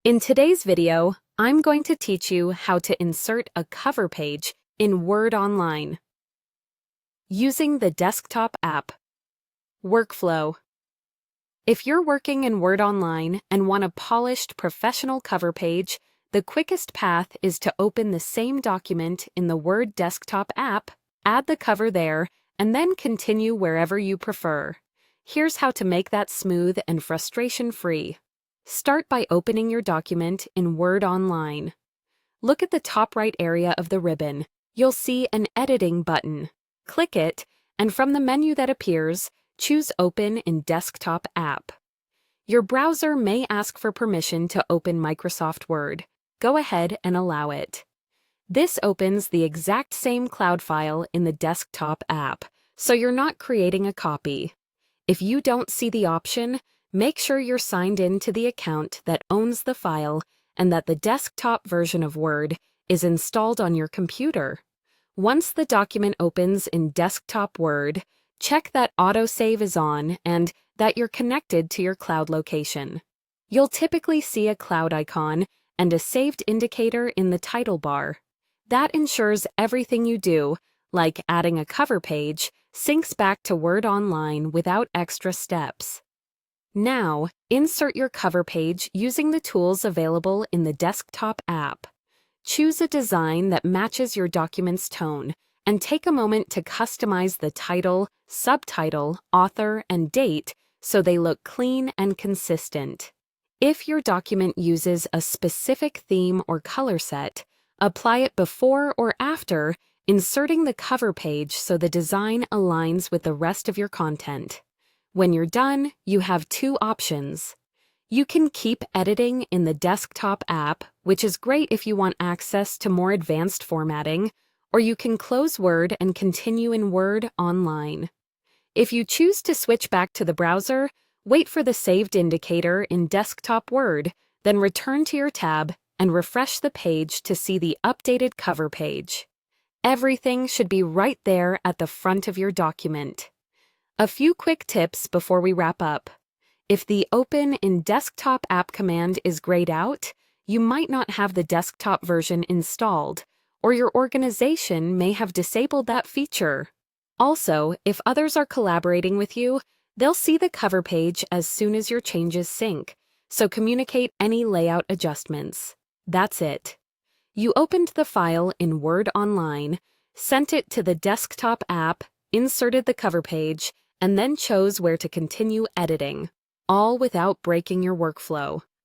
In today's video, I'm going to teach you how to insert a cover page in Word Online. Using the desktop app. Workflow. If you're working in Word Online and want a polished professional cover page, the quickest path is to open the same document in the Word desktop app, add the cover there, and then continue wherever you prefer. Here's how to make that smooth and frustration-free. Start by opening your document in Word Online. Look at the top right area of the ribbon. You'll see an Editing button. Click it, and from the menu that appears, choose Open in Desktop App. Your browser may ask for permission to open Microsoft Word. Go ahead and allow it. This opens the exact same cloud file in the desktop app, so you're not creating a copy. If you don't see the option, make sure you're signed in to the account that owns the file and that the desktop version of Word is installed on your computer. Once the document opens in Desktop Word, check that autosave is on and that you're connected to your cloud location. You'll typically see a cloud icon and a saved indicator in the title bar. That ensures everything you do, like adding a cover page, syncs back to Word Online without extra steps. Now, insert your cover page using the tools available in the desktop app. Choose a design that matches your document's tone, and take a moment to customize the title, subtitle, author, and date so they look clean and consistent. If your document uses a specific theme or color set, apply it before or after inserting the cover page so the design aligns with the rest of your content. When you're done, you have two options. You can keep editing in the desktop app, which is great if you want access to more advanced formatting, or you can close Word and continue in Word Online. If you choose to switch back to the browser, wait for the saved indicator in Desktop Word, then return to your tab and refresh the page to see the updated cover page. Everything should be right there at the front of your document. A few quick tips before we wrap up. If the Open in Desktop App command is grayed out, you might not have the desktop version installed, or your organization may have disabled that feature. Also, if others are collaborating with you, they'll see the cover page as soon as your changes sync, so communicate any layout adjustments. That's it. You opened the file in Word Online, sent it to the desktop app, inserted the cover page, and then chose where to continue editing, all without breaking your workflow.